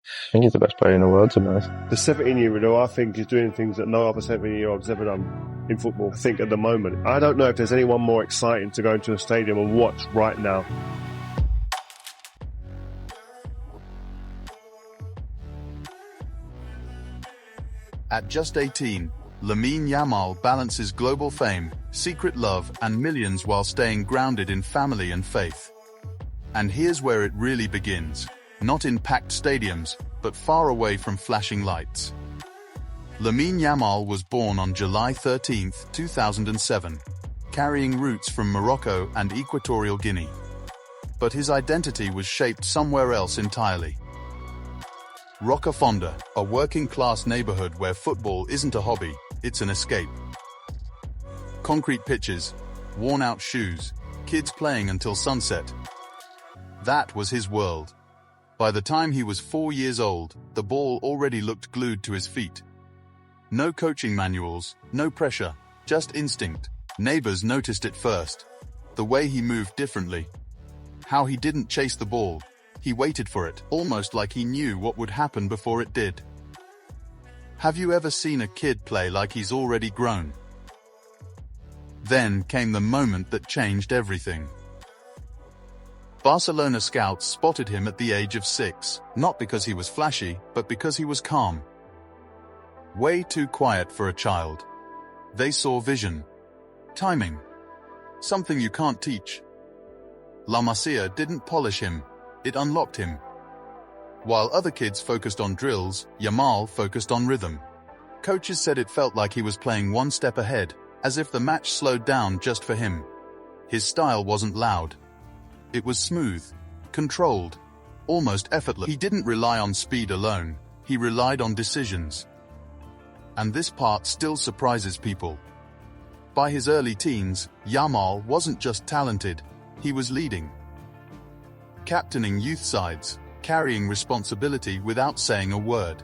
I think he's the best player in the world, to be honest. The 17-year-old, I think, is doing things that no other 17-year-old's ever done in football. I think at the moment, I don't know if there's anyone more exciting to go into a stadium and watch right now. At just 18, Lamine Yamal balances global fame, secret love, and millions while staying grounded in family and faith. And here's where it really begins. Not in packed stadiums, but far away from flashing lights. Lamine Yamal was born on July 13, 2007, carrying roots from Morocco and Equatorial Guinea. But his identity was shaped somewhere else entirely. Rocafonda, a working-class neighborhood where football isn't a hobby, it's an escape. Concrete pitches, worn-out shoes, kids playing until sunset. That was his world. By the time he was 4 years old, the ball already looked glued to his feet. No coaching manuals, no pressure, just instinct. Neighbors noticed it first. The way he moved differently. How he didn't chase the ball. He waited for it, almost like he knew what would happen before it did. Have you ever seen a kid play like he's already grown? Then came the moment that changed everything. Barcelona scouts spotted him at the age of 6, not because he was flashy, but because he was calm. Way too quiet for a child. They saw vision. Timing. Something you can't teach. La Masia didn't polish him, it unlocked him. While other kids focused on drills, Yamal focused on rhythm. Coaches said it felt like he was playing one step ahead, as if the match slowed down just for him. His style wasn't loud. It was smooth, controlled, almost effortless. He didn't rely on speed alone, he relied on decisions. And this part still surprises people. By his early teens, Yamal wasn't just talented, he was leading. Captaining youth sides, carrying responsibility without saying a word.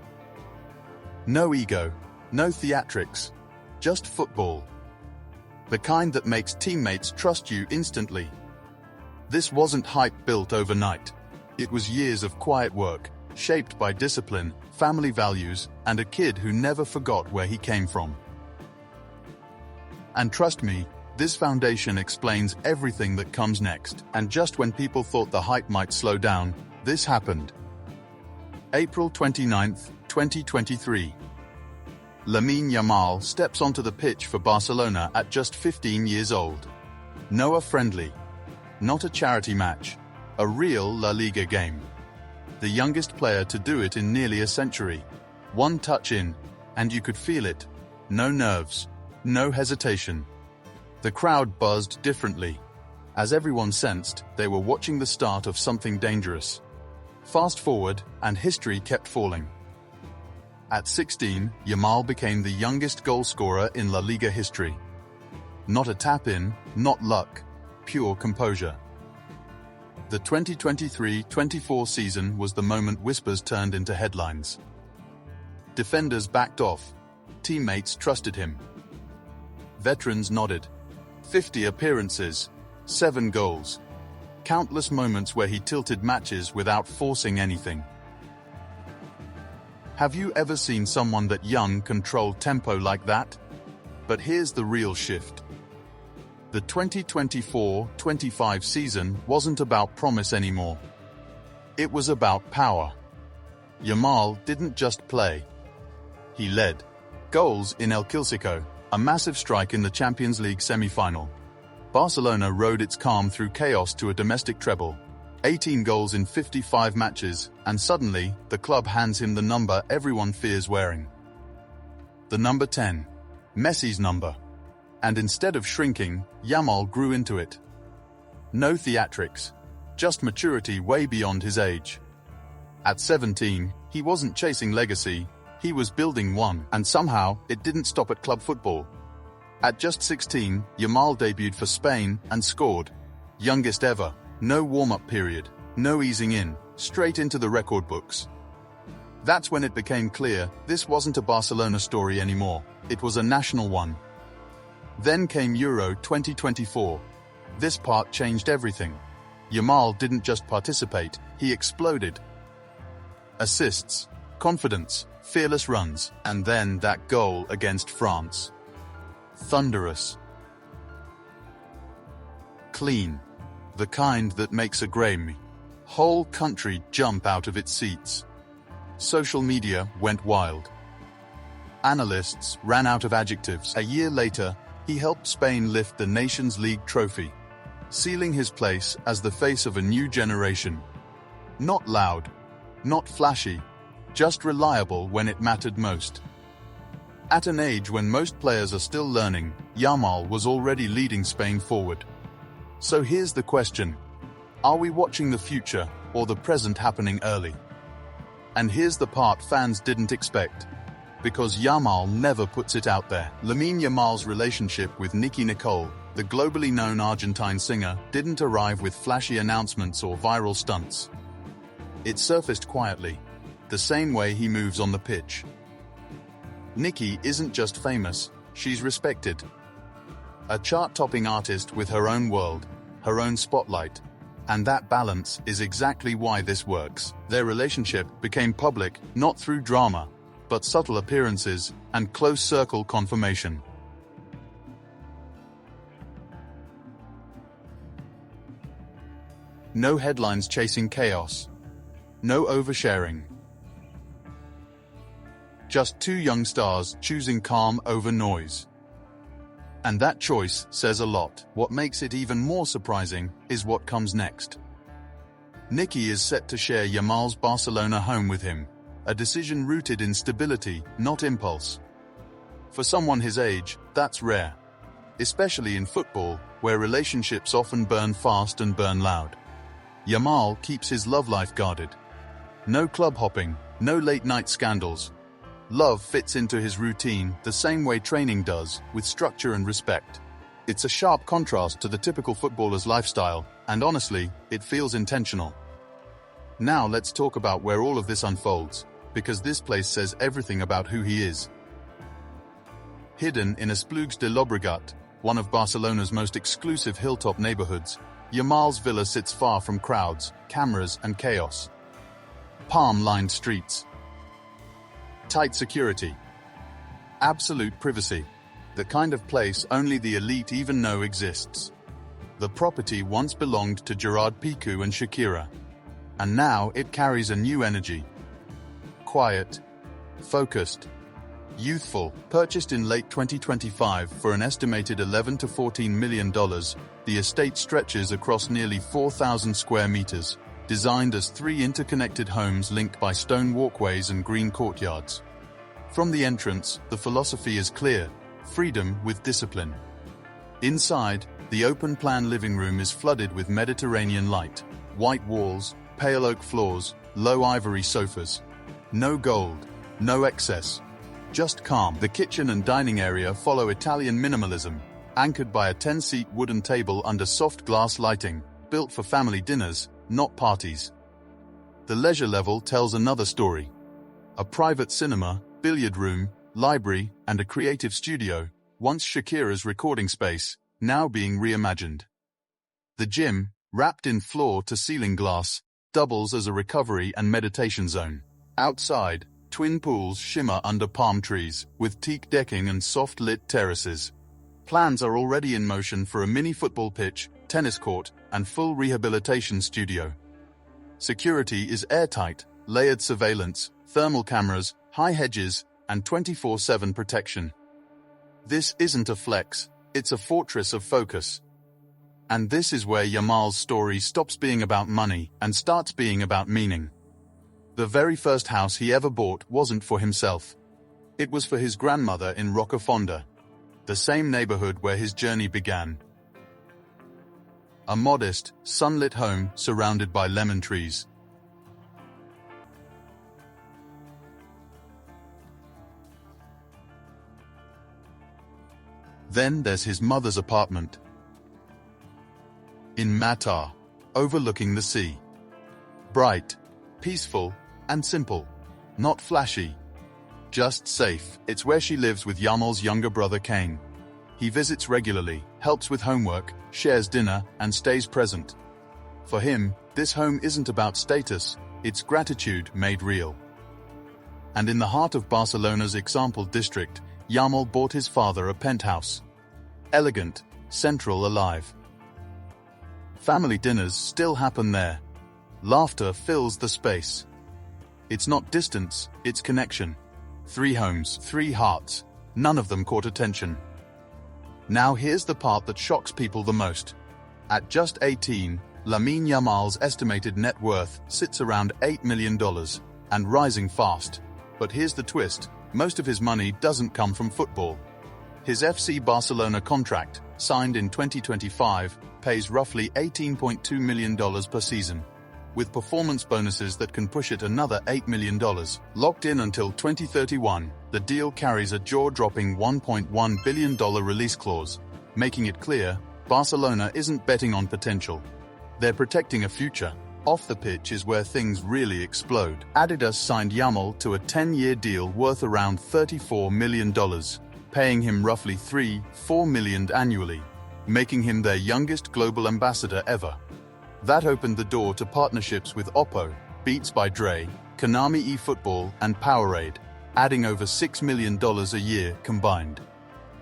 No ego, no theatrics, just football. The kind that makes teammates trust you instantly. This wasn't hype built overnight. It was years of quiet work, shaped by discipline, family values, and a kid who never forgot where he came from. And trust me, this foundation explains everything that comes next. And just when people thought the hype might slow down, this happened. April 29, 2023. Lamine Yamal steps onto the pitch for Barcelona at just 15 years old. No friendly. Not a charity match, a real La Liga game. The youngest player to do it in nearly a century. One touch in, and you could feel it. No nerves, no hesitation. The crowd buzzed differently. As everyone sensed, they were watching the start of something dangerous. Fast forward, and history kept falling. At 16, Yamal became the youngest goal scorer in La Liga history. Not a tap-in, not luck. Pure composure. The 2023-24 season was the moment whispers turned into headlines. Defenders backed off. Teammates trusted him. Veterans nodded. 50 appearances, 7 goals. Countless moments where he tilted matches without forcing anything. Have you ever seen someone that young control tempo like that? But here's the real shift. The 2024-25 season wasn't about promise anymore. It was about power. Yamal didn't just play. He led. Goals in El Clasico, a massive strike in the Champions League semi-final. Barcelona rode its calm through chaos to a domestic treble. 18 goals in 55 matches, and suddenly, the club hands him the number everyone fears wearing. The number 10. Messi's number. And instead of shrinking, Yamal grew into it. No theatrics, just maturity way beyond his age. At 17, he wasn't chasing legacy, he was building one, and somehow, it didn't stop at club football. At just 16, Yamal debuted for Spain and scored. Youngest ever, no warm-up period, no easing in, straight into the record books. That's when it became clear, this wasn't a Barcelona story anymore, it was a national one. Then came Euro 2024. This part changed everything. Yamal didn't just participate, he exploded. assists, confidence, fearless runs, and then that goal against France. Thunderous. Clean. The kind that makes a whole country jump out of its seats. Social media went wild. Analysts ran out of adjectives. A year later, he helped Spain lift the Nations League trophy, sealing his place as the face of a new generation. Not loud, not flashy, just reliable when it mattered most. At an age when most players are still learning, Yamal was already leading Spain forward. So here's the question. Are we watching the future or the present happening early? And here's the part fans didn't expect. Because Yamal never puts it out there. Lamine Yamal's relationship with Nicki Nicole, the globally known Argentine singer, didn't arrive with flashy announcements or viral stunts. It surfaced quietly, the same way he moves on the pitch. Nicki isn't just famous, she's respected. A chart-topping artist with her own world, her own spotlight. And that balance is exactly why this works. Their relationship became public not through drama, but subtle appearances and close circle confirmation. No headlines chasing chaos. No oversharing. Just two young stars choosing calm over noise. And that choice says a lot. What makes it even more surprising is what comes next. Nicki is set to share Yamal's Barcelona home with him, a decision rooted in stability, not impulse. For someone his age, that's rare, especially in football, where relationships often burn fast and burn loud. Yamal keeps his love life guarded. No club hopping, no late-night scandals. Love fits into his routine the same way training does, with structure and respect. It's a sharp contrast to the typical footballer's lifestyle, and honestly, it feels intentional. Now let's talk about where all of this unfolds, because this place says everything about who he is. Hidden in Esplugues de Llobregat, one of Barcelona's most exclusive hilltop neighborhoods, Yamal's villa sits far from crowds, cameras, and chaos. Palm-lined streets. Tight security. Absolute privacy. The kind of place only the elite even know exists. The property once belonged to Gerard Piqué and Shakira. And now it carries a new energy. Quiet. Focused. Youthful. Purchased in late 2025 for an estimated $11 to $14 million, the estate stretches across nearly 4,000 square meters, designed as three interconnected homes linked by stone walkways and green courtyards. From the entrance, the philosophy is clear: freedom with discipline. Inside, the open-plan living room is flooded with Mediterranean light. White walls, pale oak floors, low ivory sofas. No gold, no excess, just calm. The kitchen and dining area follow Italian minimalism, anchored by a 10-seat wooden table under soft glass lighting, built for family dinners, not parties. The leisure level tells another story. A private cinema, billiard room, library, and a creative studio, once Shakira's recording space, now being reimagined. The gym, wrapped in floor-to-ceiling glass, doubles as a recovery and meditation zone. Outside, twin pools shimmer under palm trees, with teak decking and soft-lit terraces. Plans are already in motion for a mini football pitch, tennis court, and full rehabilitation studio. Security is airtight, layered surveillance, thermal cameras, high hedges, and 24/7 protection. This isn't a flex, it's a fortress of focus. And this is where Yamal's story stops being about money and starts being about meaning. The very first house he ever bought wasn't for himself. It was for his grandmother in Rocafonda, the same neighborhood where his journey began. A modest, sunlit home surrounded by lemon trees. Then there's his mother's apartment in Matar, overlooking the sea. Bright, peaceful, and simple. Not flashy, just safe. It's where she lives with Yamal's younger brother Kane. He visits regularly, helps with homework, shares dinner, and stays present. For him, this home isn't about status, It's gratitude made real. And in the heart of Barcelona's example district, Yamal bought his father a penthouse. Elegant, central, alive. Family dinners still happen there. Laughter fills the space. It's not distance, it's connection. 3 homes, 3 hearts, none of them caught attention. Now here's the part that shocks people the most. At just 18, Lamine Yamal's estimated net worth sits around $8 million, and rising fast. But here's the twist, most of his money doesn't come from football. His FC Barcelona contract, signed in 2025, pays roughly $18.2 million per season, with performance bonuses that can push it another $8 million. Locked in until 2031, the deal carries a jaw-dropping $1.1 billion release clause, making it clear Barcelona isn't betting on potential. They're protecting a future. Off the pitch is where things really explode. Adidas signed Yamal to a 10-year deal worth around $34 million, paying him roughly $3-4 million annually, making him their youngest global ambassador ever. That opened the door to partnerships with Oppo, Beats by Dre, Konami eFootball, and Powerade, adding over $6 million a year combined.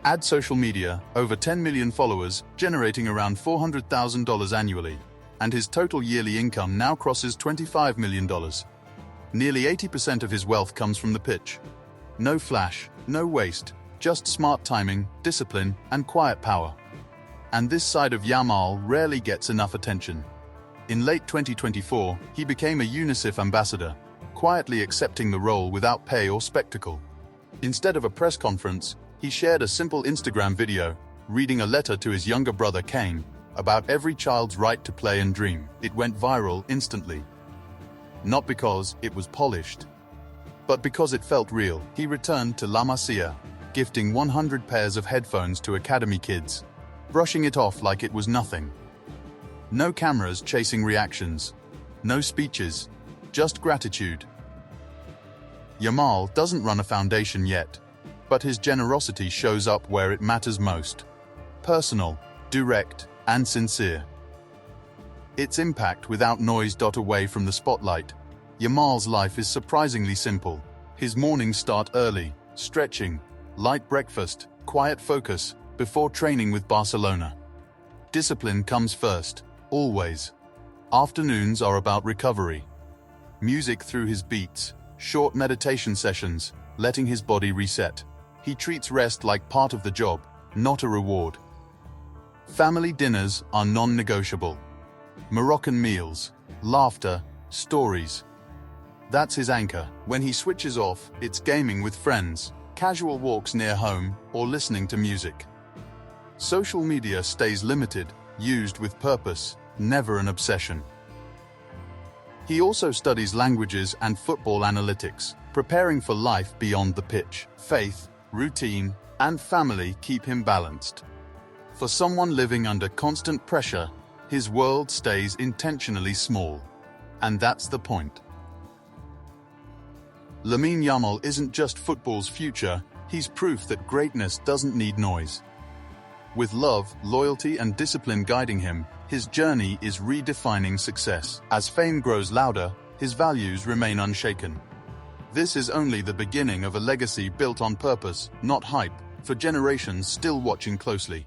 Add social media, over 10 million followers, generating around $400,000 annually, and his total yearly income now crosses $25 million. Nearly 80% of his wealth comes from the pitch. No flash, no waste, just smart timing, discipline, and quiet power. And this side of Yamal rarely gets enough attention. In late 2024, he became a UNICEF ambassador, quietly accepting the role without pay or spectacle. Instead of a press conference, he shared a simple Instagram video, reading a letter to his younger brother Kane, about every child's right to play and dream. It went viral instantly. Not because it was polished, but because it felt real. He returned to La Masia, gifting 100 pairs of headphones to academy kids, brushing it off like it was nothing. No cameras chasing reactions, no speeches, just gratitude. Yamal doesn't run a foundation yet, but his generosity shows up where it matters most. Personal, direct, and sincere. Its impact without noise. Away from the spotlight, Yamal's life is surprisingly simple. His mornings start early, stretching, light breakfast, quiet focus, before training with Barcelona. Discipline comes first, always. Afternoons are about recovery. Music through his beats, short meditation sessions, letting his body reset. He treats rest like part of the job, not a reward. Family dinners are non-negotiable. Moroccan meals, laughter, stories. That's his anchor. When he switches off, it's gaming with friends, casual walks near home, or listening to music. Social media stays limited, used with purpose, never an obsession. He also studies languages and football analytics, preparing for life beyond the pitch. Faith, routine, and family keep him balanced. For someone living under constant pressure, his world stays intentionally small. And that's the point. Lamine Yamal isn't just football's future, he's proof that greatness doesn't need noise. With love, loyalty, and discipline guiding him, his journey is redefining success. As fame grows louder, his values remain unshaken. This is only the beginning of a legacy built on purpose, not hype, for generations still watching closely.